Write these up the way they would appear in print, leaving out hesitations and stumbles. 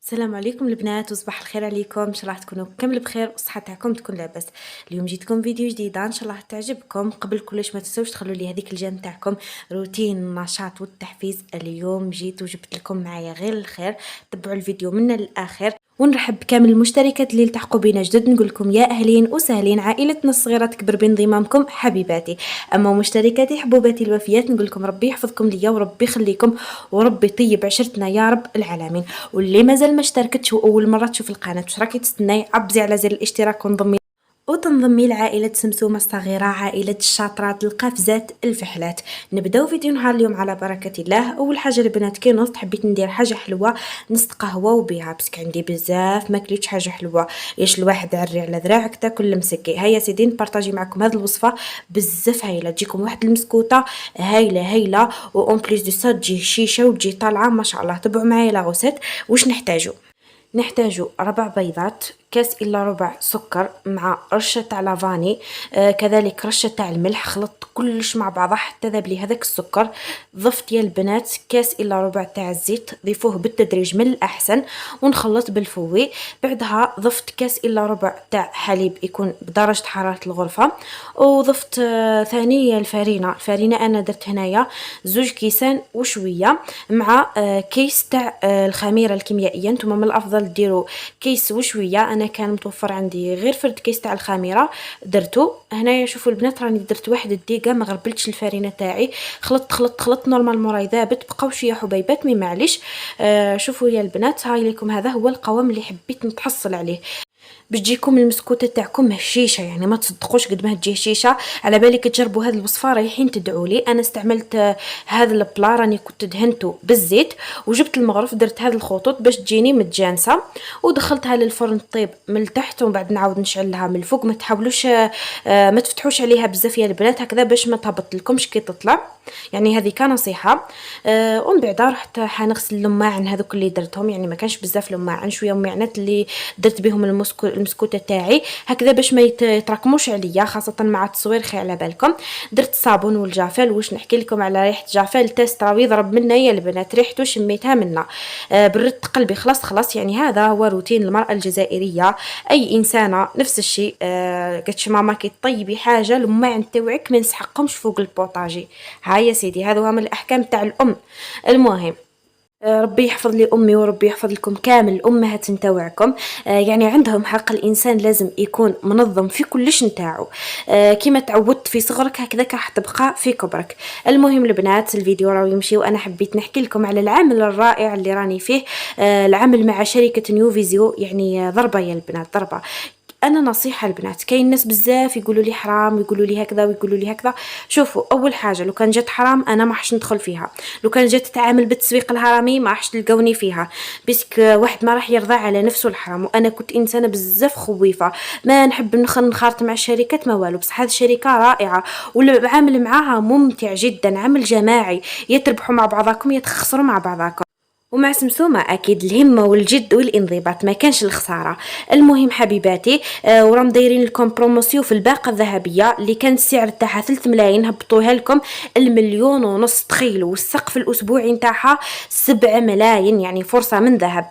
السلام عليكم البنات وصباح الخير عليكم. ان شاء الله تكونوا كامل بخير والصحه تاعكم تكون لاباس. اليوم جيتكم فيديو جديده ان شاء الله تعجبكم. قبل كلش ما تنسوش تخلوا لي هذيك الجيم تاعكم روتين النشاط والتحفيز. اليوم جيت وجبت لكم معايا غير الخير. تبعوا الفيديو من الاخر ونرحب بكامل المشتركات اللي التحقوا بينا جدد. نقول لكم يا اهلين وسهلين، عائلتنا الصغيره تكبر بانضمامكم حبيباتي. اما مشتركاتي حبوباتي الوفيات نقول لكم ربي يحفظكم ليا وربي يخليكم وربي يطيب عشرتنا يا رب العالمين. واللي مازال ما اشتركتش واول مره تشوف القناه واش راكي تستناي، عبزي على زر الاشتراك وتنضمي لعائلة سمسومة الصغيرة، عائلة الشاطرات القافزات الفحلات. نبداو فيديو نهار اليوم على بركة الله. اول حاجه البنات كي نوضت حبيت ندير حاجه حلوه نص قهوه وبيها، باسكو عندي بزاف ما كليتش حاجه حلوه. ياش الواحد عري على ذراعك تاكل مسكي. هيا سيدي نبارطاجي معكم هذه الوصفه بزاف هايله، تجيكم واحد المسكوته هايله اون بليس دو سا تجي شيشه وتجي طالعه ما شاء الله. تبعوا معايا لا غوسيت. واش نحتاجو 4 بيضات، كاس الا ربع سكر مع رشه تاع لافاني، كذلك رشه تاع الملح. خلطت كلش مع بعضه حتى ذاب لي هذاك السكر. ضفت يا البنات كاس الا ربع تاع الزيت، ضيفوه بالتدريج من الاحسن ونخلط بالفوي. بعدها ضفت كاس الا ربع تاع حليب يكون بدرجه حراره الغرفه، وضفت ثاني الفرينه انا درت هنايا 2 كيسان وشويه، مع كيس تاع الخميره الكيميائيه. نتوما من الافضل ديروا كيس وشويه، انا كان متوفر عندي غير فرد كيس تاع الخميره درتو هنايا. شوفوا البنات راني درت 1 دقيقه ما غربلتش الفرينه تاعي. خلطت نورمالمون راهي ذابت، بقاو شويه حبيبات مي معليش. شوفوا يا البنات هاي لكم، هذا هو القوام اللي حبيت نتحصل عليه باش تجيكم المسكوته تاعكم هشيشه. يعني ما تصدقوش قد ما تجي هشيشه. على بالك تجربوا هذه الوصفه رايحين تدعوا لي. انا استعملت هذا البلا راني كنت دهنته بالزيت وجبت المغرف درت هذه الخطوط باش تجيني متجانسه، ودخلتها للفرن طيب من التحت ومن بعد نعاود نشعلها من الفوق. ما تحاولوش ما تفتحوش عليها بزاف يا البنات هكذا باش ما تهبط لكمش كي تطلع، يعني هذه كان نصيحه. ومن بعد رحت حنغسل اللماعن هذوك اللي درتهم، يعني ما كانش بزاف لماعن، شويه معنات اللي درت بهم المسكوته تاعي هكذا باش ما يتراكموش عليا، خاصه مع التصوير خير على بالكم. درت الصابون والجافيل. واش نحكي لكم على ريحه جافيل تيست راهو يضرب منا يا البنات، ريحته شميتها منا بردت قلبي. خلاص يعني هذا هو روتين المراه الجزائريه. اي انسانه نفس الشيء. قالت ماما كي طيبي حاجه الماعن تاوعك ما نسحقهمش فوق البوطاجي. هاي يا سيدي هذا هو من الاحكام تاع الام. المهم ربي يحفظ لي امي وربي يحفظ لكم كامل الامهات نتاوعكم. يعني عندهم حق، الانسان لازم يكون منظم في كلش نتاعو. كيما تعودت في صغرك هكذاك راح تبقى في كبرك. المهم البنات الفيديو راهو يمشي وانا حبيت نحكي لكم على العمل الرائع اللي راني فيه. العمل مع شركه نيو فيزيو، يعني ضربه يا البنات ضربه. انا نصيحه البنات، كاين ناس بزاف يقولوا لي حرام ويقولوا لي هكذا ويقولوا لي هكذا. شوفوا اول حاجه لو كان جات حرام انا ما حش ندخل فيها، لو كان جات تتعامل بالتسويق الهرمي ما حش تلقوني فيها، بيسك واحد ما راح يرضى على نفسه الحرام. وانا كنت انسانه بزاف خويفه ما نحب نخرط مع الشركات ما والو، بصح هذه الشركه رائعه والعمل معاها ممتع جدا، عمل جماعي، يتربحوا مع بعضكم يتخسروا مع بعضكم. ومع سمسومة أكيد الهمة والجد والانضباط ما كانش الخسارة. المهم حبيباتي وراهم دايرين لكم بروموسيو في الباقة الذهبية اللي كان السعر تاعها 3 ملايين، هبطوها لكم 1,500,000. تخيلوا والسقف الأسبوعي نتاعها 7 ملايين، يعني فرصة من ذهب.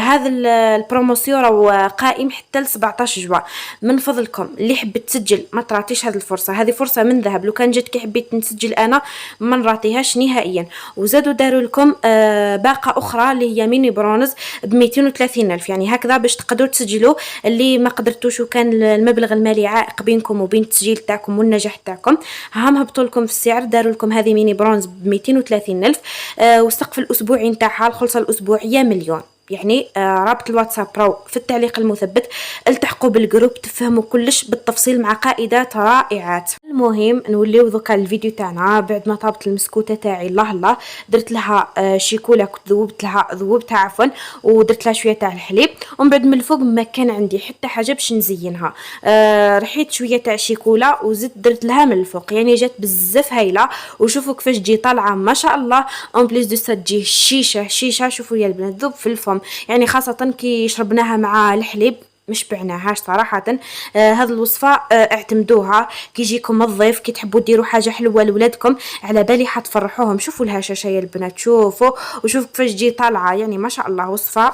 هذا البروموسيو راهو قائم حتى ل 17 جوا. من فضلكم اللي حبت تسجل ما تراتيش هذه الفرصة، هذه فرصة من ذهب. لو كان جات كي حبيت نسجل أنا ما نراتيهاش نهائيا. وزادوا داروا لكم باقة أخرى اللي هي ميني برونز ب230,000، يعني هكذا باش تقدروا تسجلوا اللي ما قدرتوش وكان المبلغ المالي عائق بينكم وبين التسجيل تاعكم والنجاح تاعكم. هم هبطوا لكم في السعر، داروا لكم هذه ميني برونز ب230,000. والسقف الأسبوعي نتاعها الخلصة الأسبوعية 1,000,000. يعني رابط الواتساب راهو في التعليق المثبت. التحقوا بالجروب تفهموا كلش بالتفصيل مع قائدات رائعات. المهم نوليو دوكا الفيديو تاعنا. بعد ما طابت المسكوته تاعي الله درت لها شيكولا، كنت ذوبتها عفوا، ودرت لها شويه تاع الحليب. ومن بعد من الفوق ما كان عندي حتى حاجه باش نزينها، رحيت شويه تاع شيكولا وزدت درت لها من الفوق، يعني جات بزاف هايله. وشوفوا كيفاش تجي طالعه ما شاء الله. اون بليس دو سا تجي شيشه. شوفوا يا البنات ذوب في الفم، يعني خاصه كي شربناها مع الحليب مش بعناهاش صراحه. هذه الوصفه اعتمدوها كي يجيكم الضيف، كي تحبوا ديروا حاجه حلوه لولادكم على بالي حتفرحوهم. شوفوا الهشاشه يا البنات، شوفوا وشوفوا كيفاش تجي طالعه، يعني ما شاء الله وصفه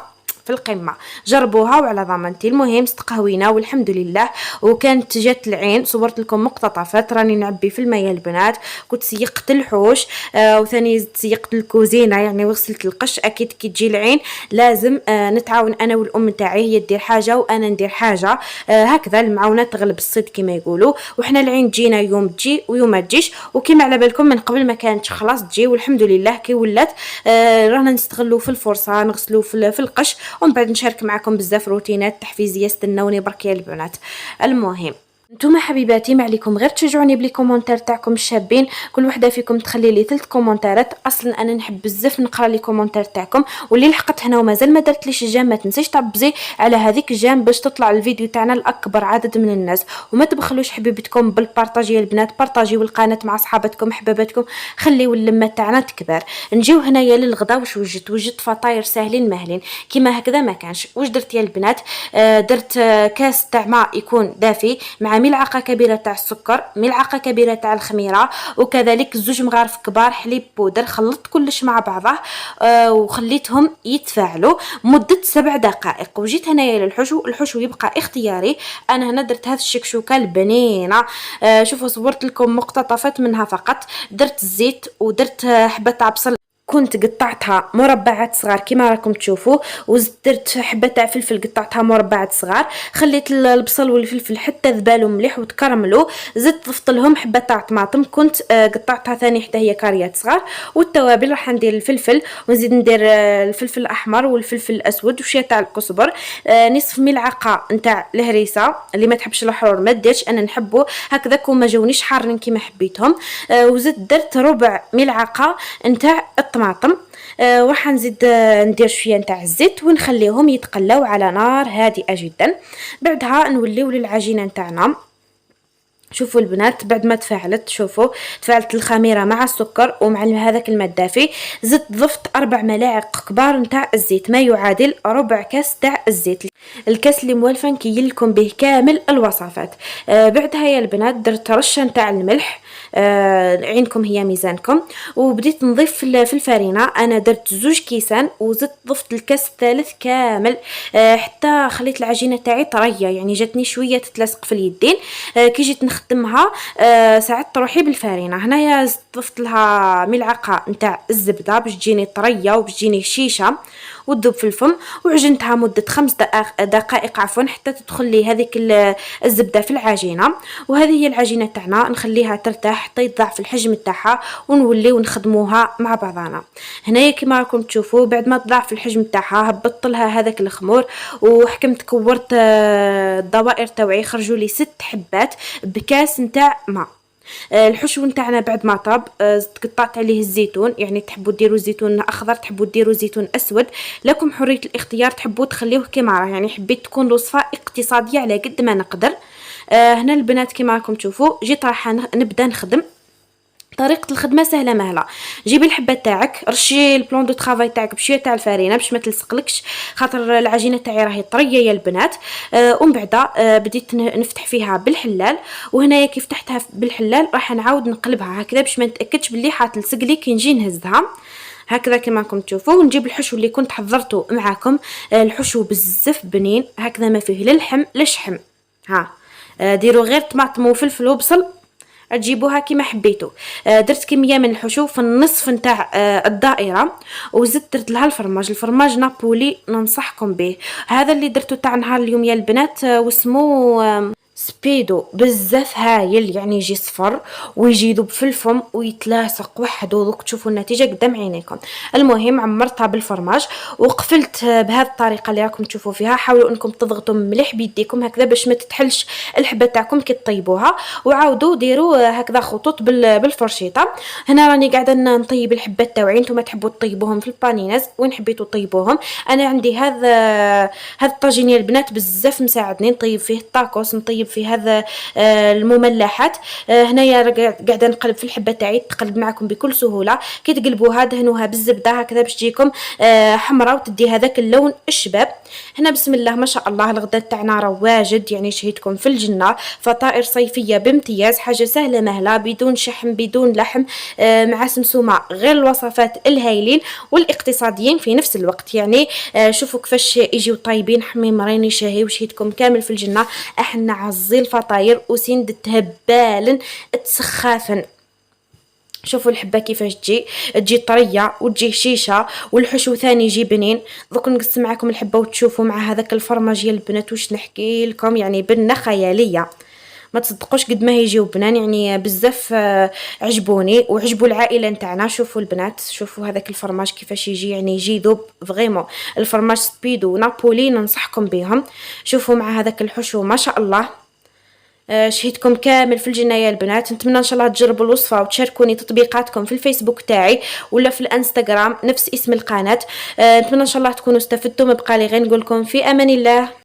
في القمه. جربوها وعلى ضمانتي. المهم استقهوينا والحمد لله، وكانت جات العين. صورت لكم مقتطفات راني نعبي في الماء البنات. كنت سيقت الحوش وثاني سيقت الكوزينه، يعني وغسلت القش. اكيد كي تجي العين لازم نتعاون انا والام تاعي، هي دير حاجه وانا ندير حاجه، هكذا المعاونه تغلب الصيد كما يقولوا. وحنا العين تجينا يوم تجي ويوم ما تجيش، وكما على بالكم من قبل ما كانتش خلاص تجي، والحمد لله كي ولات رانا نستغلوا في الفرصه نغسلوا في القش، ومن بعد نشارك معكم بزاف روتينات تحفيزيه. استنوني برك يا البنات. المهم نتوما حبيباتي ما عليكم غير تشجعوني بلي كومونتير تاعكم الشابين. كل وحده فيكم تخلي لي 3 كومونتيرات. اصلا انا نحب بزاف نقرا لي كومونتير تاعكم، واللي لحقت هنا ومازال ما درتليش الجيم ما تنسيش تعبزي على هذيك الجيم باش تطلع الفيديو تاعنا لاكبر عدد من الناس. وما تبخلوش حبيبتكم بالبارطاج يا البنات، بارطاجيو القناه مع صحاباتكم حباباتكم، خليو اللمه تاعنا تكبر. نجيو هنايا للغدا. واش وجدت فطاير ساهلين مهلين كيما هكذا ما كانش. واش درت يا البنات؟ درت كاس تاع ماء يكون دافي مع ملعقه كبيره تاع السكر، ملعقه كبيره تاع الخميره، وكذلك 2 مغارف كبار حليب بودر. خلطت كلش مع بعضه وخليتهم يتفاعلوا مده 7 دقائق. وجيت هنايا للحشو. الحشو يبقى اختياري. انا هنا درت هذه الشكشوكه البنينه، شوفوا صورت لكم مقتطفات منها فقط. درت الزيت ودرت حبه تاع بصل كنت قطعتها مربعات صغار كما راكم تشوفوا، وزدت حبه تاع فلفل قطعتها مربعات صغار. خليت البصل والفلفل حتى ذبالوا مليح وتكرملوا. زدت ضفت لهم حبه تاع طماطم كنت قطعتها ثاني حتى هي كاريات صغار. والتوابل راح ندير الفلفل، ونزيد ندير الفلفل الاحمر والفلفل الاسود وشويه تاع الكزبر، نصف ملعقه نتاع الهريسه. اللي ما تحبش الحرور ما ديرش، انا نحبه هكذا وما جاونيش حارين كما حبيتهم. وزدت درت ربع ملعقه نتاع الطماطم. وراح نزيد ندير شويه نتاع الزيت ونخليهم يتقلاو على نار هادئه جدا. بعدها نوليو للعجينه نتاعنا. شوفوا البنات بعد ما تفاعلت، شوفوا تفاعلت الخميره مع السكر ومع هذاك الماء الدافي. زدت ضفت 4 ملاعق كبار نتاع الزيت، ما يعادل ربع كاس تاع الزيت. الكاس اللي موالفه نكيل لكم به كامل الوصفات. بعدها يا البنات درت رشه نتاع الملح، عينكم هي ميزانكم. وبديت نضيف في الفرينه. انا درت 2 كيسان وزدت ضفت الكاس الثالث كامل، حتى خليت العجينه تاعي طريه، يعني جاتني شويه تتلصق في اليدين. كي جيت نخدمها ساعدت روحي بالفرينه. هنايا ضفت لها ملعقه نتاع الزبده باش تجيني طريه وباش تجيني شيشه وتذوب في الفم. وعجنتها مده 5 دقائق عفوا حتى تدخل لي هذيك الزبده في العجينه. وهذه هي العجينه تاعنا. نخليها ترتاح حتى يتضاعف الحجم تاعها ونوليو نخدموها مع بعضنا. هنايا كما راكم تشوفوا بعد ما تضاعف الحجم تاعها هبطت لها هذاك الخمور وحكمت كورت الدوائر تاوعي. خرجوا لي 6 حبات بكاس نتاع ماء. الحشو نتاعنا بعد ما طاب قطعت عليه الزيتون، يعني تحبوا ديروا زيتون اخضر تحبوا ديروا زيتون اسود، لكم حريه الاختيار. تحبوا تخليوه كما راه، يعني حبيت تكون الوصفه اقتصاديه على قد ما نقدر. هنا البنات كما راكم تشوفوا جيت راح نبدا نخدم. طريقه الخدمه سهله مهله. جيبي الحبه تاعك، رشي البلون دو طرافاي تاعك بشويه تاع الفرينه باش ما تلصقلكش، خاطر العجينه تاعي راهي طريه يا البنات. ومن بعد بديت نفتح فيها بالحلال. وهنايا كي فتحتها بالحلال راح نعاود نقلبها هكذا باش ما نتاكدش بلي حتلصق لي كي نجي نهزها هكذا كما راكم تشوفوا. ونجيب الحشو اللي كنت حضرته معاكم. الحشو بزاف بنين هكذا، ما فيه لا لحم لا شحم. ديروا غير طماطم وفلفل وبصل، تجيبوها كما حبيتوا. درت كميه من الحشو في النصف نتاع الدائره، وزدت درت لها الفرماج نابولي ننصحكم به. هذا اللي درته تاع نهار اليوم يا البنات، واسمو سبيدو. بزاف هايل، يعني يجي صفر ويجي يذوب في الفم ويتلاصق وحده. دوك تشوفوا النتيجه قدام عينيكم. المهم عمرتها بالفرماج وقفلت بهذه الطريقه اللي راكم تشوفوا فيها. حاولوا انكم تضغطوا مليح بيديكم هكذا باش ما تتحلش الحبه تاعكم كي طيبوها. وعاودوا ديروا هكذا خطوط بالفرشيطه. هنا راني قاعده نطيب الحبات تاوعي، نتوما تحبوا تطيبوهم في البانيناز وين حبيتوا تطيبوهم. انا عندي هذا الطاجين يا البنات بزاف مساعدني. نطيب فيه الطاكوس، نطيب فيه في هذا المملحات. هنايا قاعده نقلب في الحبه تاعي، تقلب معكم بكل سهوله. كي تقلبوها دهنوها بالزبده هكذا باش تجيكم حمراء وتدي هذاك اللون الشباب. هنا بسم الله ما شاء الله الغدا تاعنا راه واجد، يعني شهيتكم في الجنه. فطائر صيفيه بامتياز، حاجه سهله مهله بدون شحم بدون لحم، مع سمسومه غير الوصفات الهايلين والاقتصاديين في نفس الوقت. يعني شوفوا كيفاش يجيو طيبين حميمرين يشهي وشهيتكم كامل في الجنه. احنا عزي الفطاير وسند تهبالن تسخافن. شوفوا الحبه كيفاش تجي طريه وتجي شيشه والحشو ثاني يجي بنين. دوك نقسم معكم الحبه وتشوفوا مع هذاك الفرماج يا البنات واش نحكي لكم، يعني بنه خياليه ما تصدقوش قد ما يجيو بنان، يعني بزاف عجبوني وعجبوا العائله نتاعنا. شوفوا البنات، شوفوا هذاك الفرماج كيفاش يجي، يعني يجي يذوب فريمون. الفرماج سبيدو ونابولي ننصحكم بهم. شوفوا مع هذاك الحشو ما شاء الله. شهيتكم كامل في الجنة يا البنات. نتمنى ان شاء الله تجربوا الوصفه وتشاركوني تطبيقاتكم في الفيسبوك تاعي ولا في الانستغرام نفس اسم القناه. نتمنى ان شاء الله تكونوا استفدتوا. ما بقى لي غير نقول لكم في امان الله.